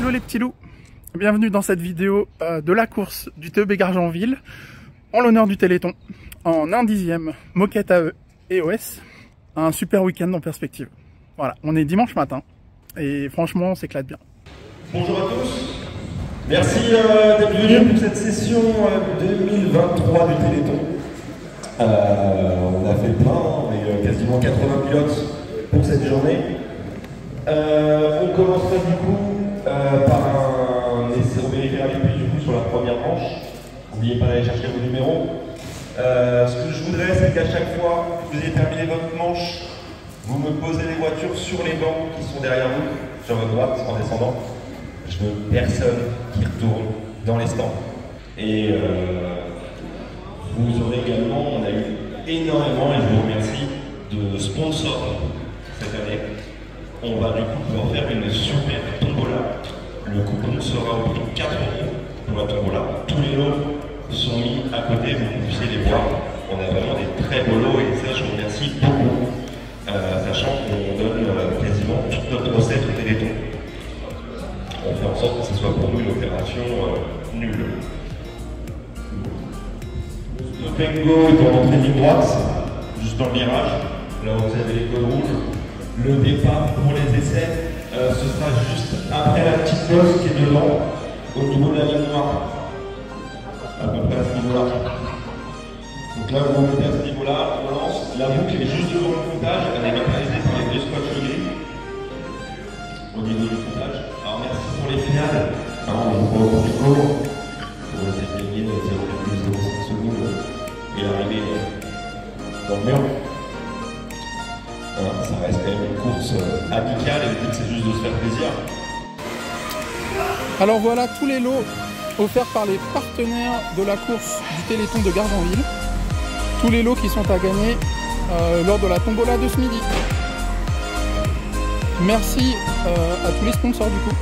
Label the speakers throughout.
Speaker 1: Hello les petits loups, bienvenue dans cette vidéo de la course du TEB Gargenville en l'honneur du Téléthon en 1/10e moquette AE et OS. Un super week-end en perspective. Voilà, on est dimanche matin et franchement on s'éclate bien.
Speaker 2: Bonjour à tous, merci d'être venus pour cette session 2023 du Téléthon. On a fait le plein, on est quasiment 80 pilotes pour cette journée. On commencera du coup par un essai, on vérifiera les prix du coup sur la première manche. N'oubliez pas d'aller chercher vos numéros. Ce que je voudrais, c'est qu'à chaque fois que vous ayez terminé votre manche, vous me posez les voitures sur les bancs qui sont derrière vous, sur votre droite en descendant. Je veux personne qui retourne dans les stands. Et vous aurez également, on a eu énormément, et je vous remercie, de sponsors cette année. On va du coup pouvoir faire une super tombola. Le coupon sera au prix de 4 € pour la tombola. Tous les lots sont mis à côté, vous puissiez les voir. On a vraiment des très beaux lots et ça je vous remercie beaucoup. Sachant qu'on donne quasiment toute notre recette au Téléthon. On fait en sorte que ce soit pour nous une opération nulle. Le Pengo est en entrée ligne droite, juste dans le virage, là où vous avez les codes rouges. Le départ pour les essais, ce sera juste après la petite pause qui est devant, au niveau de la ligne noire. À peu près à ce niveau-là. Donc là, vous vous mettez à ce niveau-là, on lance. La boucle est juste devant le comptage, elle est matérialisée par les deux scotch gris. Au niveau du comptage. Alors merci pour les finales. Alors, on joue pas au Pengo. On va essayer de gagner 0,05 secondes et l'arrivée dans le mur. Ça reste quand même une course amicale et le but c'est juste de se faire plaisir.
Speaker 1: Alors voilà tous les lots offerts par les partenaires de la course du Téléthon de Gargenville. Tous les lots qui sont à gagner lors de la tombola de ce midi. Merci à tous les sponsors du coup.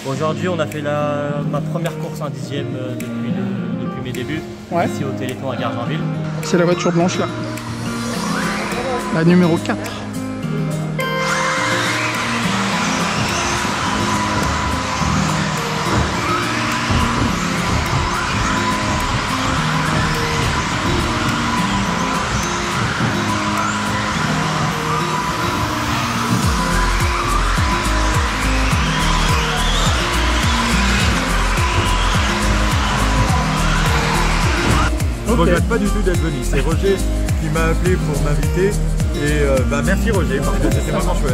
Speaker 3: Aujourd'hui, on a fait ma première course en 10e depuis mes débuts, ici au Téléthon à Gargenville.
Speaker 1: C'est la voiture blanche là, la numéro 4.
Speaker 4: Je ne regrette pas du tout d'être venu. C'est Roger qui m'a appelé pour m'inviter. Et merci Roger, parce que c'était vraiment chouette.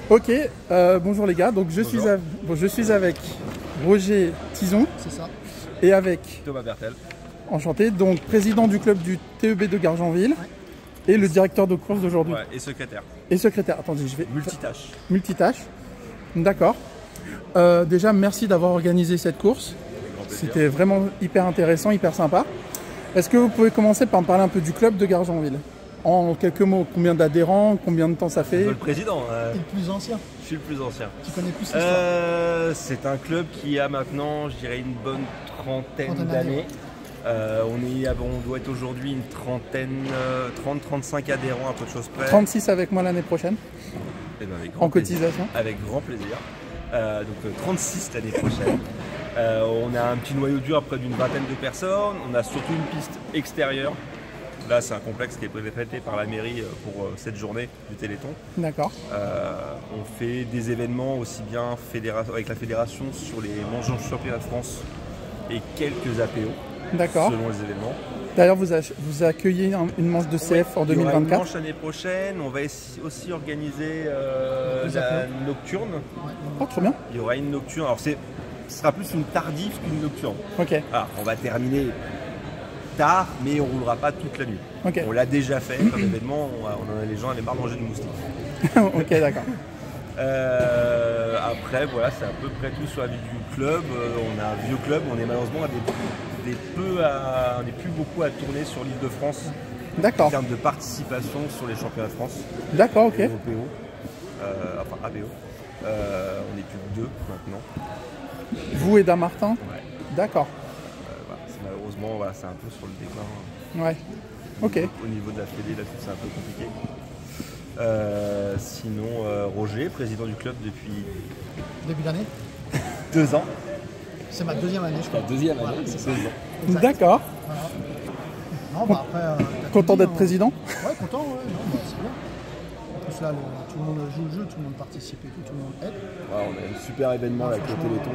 Speaker 1: Ok, bonjour les gars, donc je suis avec Roger Tison.
Speaker 5: C'est ça.
Speaker 1: Et avec
Speaker 2: Thomas Bertel.
Speaker 1: Enchanté, donc président du club du TEB de Gargenville. Ouais. Et le directeur de course d'aujourd'hui.
Speaker 2: Ouais, et secrétaire.
Speaker 1: Et secrétaire, attendez, je vais...
Speaker 2: Multitâche.
Speaker 1: Multitâche, d'accord. Déjà, merci d'avoir organisé cette course. C'était vraiment hyper intéressant, hyper sympa. Est-ce que vous pouvez commencer par me parler un peu du club de Gargenville? En quelques mots, combien d'adhérents, combien de temps ça fait?
Speaker 2: Le président.
Speaker 5: Et le plus ancien.
Speaker 2: Je suis le plus ancien.
Speaker 5: Tu connais plus l'histoire?
Speaker 2: C'est un club qui a maintenant, je dirais, une bonne trentaine d'années. On doit être aujourd'hui une trentaine, 30-35 adhérents, à peu de choses près.
Speaker 1: 36 avec moi l'année prochaine.
Speaker 2: Et ben avec
Speaker 1: en cotisation.
Speaker 2: Avec grand plaisir. Donc 36 l'année prochaine. On a un petit noyau dur à près d'une vingtaine de personnes. On a surtout une piste extérieure. Là, c'est un complexe qui est prêté par la mairie pour cette journée du Téléthon.
Speaker 1: D'accord.
Speaker 2: On fait des événements aussi bien avec la fédération sur les manches de championnat de France et quelques APO.
Speaker 1: D'accord.
Speaker 2: Selon les événements.
Speaker 1: D'ailleurs, vous accueillez une manche de CF en 2024. Il y aura une
Speaker 2: manche l'année prochaine. On va aussi organiser la nocturne.
Speaker 1: Oh, trop bien.
Speaker 2: Il y aura une nocturne. Alors, ce sera plus une tardive qu'une nocturne.
Speaker 1: Ok.
Speaker 2: Alors, on va terminer tard, mais on ne roulera pas toute la nuit.
Speaker 1: Okay.
Speaker 2: On l'a déjà fait comme événement. Les gens avaient marre de manger du moustique.
Speaker 1: Ok, d'accord.
Speaker 2: Après, voilà, c'est à peu près tout sur la vie du club. On a un vieux club. On est malheureusement on n'est plus beaucoup à tourner sur l'île de France.
Speaker 1: D'accord.
Speaker 2: En termes de participation sur les championnats de France.
Speaker 1: D'accord, ok.
Speaker 2: APO. On n'est plus que 2 maintenant.
Speaker 1: Vous et Damartin?
Speaker 2: Ouais.
Speaker 1: D'accord.
Speaker 2: Malheureusement, c'est un peu sur le déclin.
Speaker 1: Ouais. Ok.
Speaker 2: Au niveau de la fédé, là-dessus, c'est un peu compliqué. Sinon, Roger, président du club depuis...
Speaker 5: Début d'année
Speaker 2: 2 ans.
Speaker 5: C'est ma deuxième année, je crois.
Speaker 2: La deuxième année,
Speaker 5: voilà,
Speaker 2: c'est 2 ans.
Speaker 1: D'accord.
Speaker 5: Voilà. Non, après,
Speaker 1: content d'être président?
Speaker 5: Ouais, content, ouais. Non, c'est bien. En plus, là, tout le monde joue le jeu, tout le monde participe et tout le monde aide.
Speaker 2: Ouais, on a un super événement avec le Téléthon.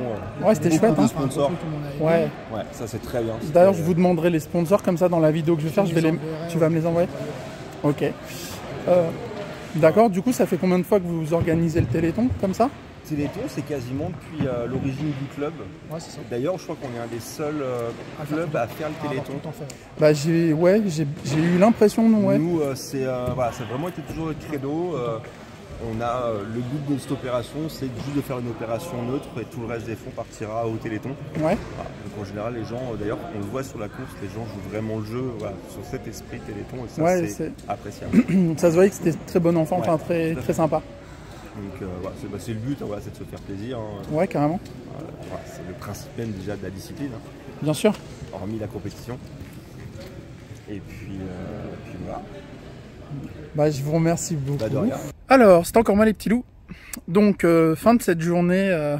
Speaker 1: Ouais, c'était chouette.
Speaker 2: Hein. Sponsors.
Speaker 1: Ouais.
Speaker 2: Ouais, ça c'est très bien.
Speaker 1: D'ailleurs, je vous demanderai les sponsors comme ça dans la vidéo que je vais faire. Tu vas me les envoyer? Ok. D'accord, du coup, ça fait combien de fois que vous organisez le Téléthon comme ça?
Speaker 2: Téléthon, c'est quasiment depuis l'origine du club.
Speaker 5: Ouais, c'est ça.
Speaker 2: D'ailleurs, je crois qu'on est un des seuls clubs à faire le Téléthon.
Speaker 1: Bah, j'ai eu l'impression, ouais.
Speaker 2: Nous, ça a vraiment été toujours le credo. On a le but de cette opération, c'est juste de faire une opération neutre et tout le reste des fonds partira au Téléthon.
Speaker 1: Ouais.
Speaker 2: Voilà. Donc en général, les gens, d'ailleurs, on le voit sur la course, les gens jouent vraiment le jeu sur cet esprit Téléthon et ça,
Speaker 1: ouais,
Speaker 2: c'est appréciable.
Speaker 1: Ça se voyait que c'était très bon enfant, enfin très sympa.
Speaker 2: Donc c'est le but, c'est de se faire plaisir. Hein.
Speaker 1: Ouais, carrément.
Speaker 2: C'est le principe même déjà de la discipline. Hein.
Speaker 1: Bien sûr.
Speaker 2: Hormis la compétition. Et puis voilà.
Speaker 1: Bah, je vous remercie beaucoup.
Speaker 2: Bah, de rien.
Speaker 1: Alors, c'est encore moi les petits loups. Donc, fin de cette journée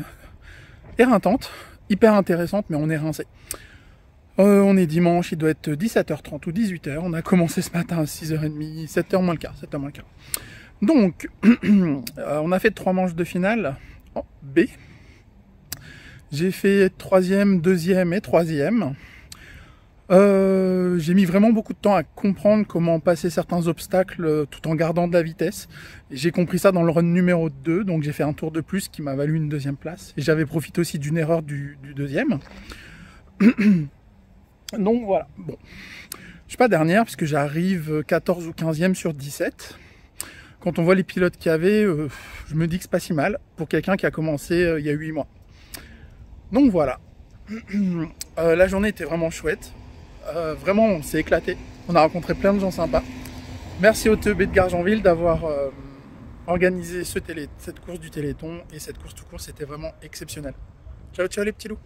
Speaker 1: éreintante, hyper intéressante, mais on est rincé. On est dimanche, il doit être 17h30 ou 18h. On a commencé ce matin à 6h30, 7h moins le quart. Donc, on a fait 3 manches de finale en B. J'ai fait 3e, 2e et 3e. J'ai mis vraiment beaucoup de temps à comprendre comment passer certains obstacles tout en gardant de la vitesse. J'ai compris ça dans le run numéro 2, donc j'ai fait un tour de plus qui m'a valu une 2e place. Et j'avais profité aussi d'une erreur du 2e. Donc voilà, bon. Je suis pas dernière puisque j'arrive 14 ou 15e sur 17. Quand on voit les pilotes qu'il y avait, je me dis que c'est pas si mal pour quelqu'un qui a commencé il y a 8 mois. Donc voilà. La journée était vraiment chouette. Vraiment, on s'est éclaté. On a rencontré plein de gens sympas. Merci au TEB de Gargenville d'avoir organisé cette course du Téléthon. Et cette course tout court, c'était vraiment exceptionnel. Ciao, ciao les petits loups.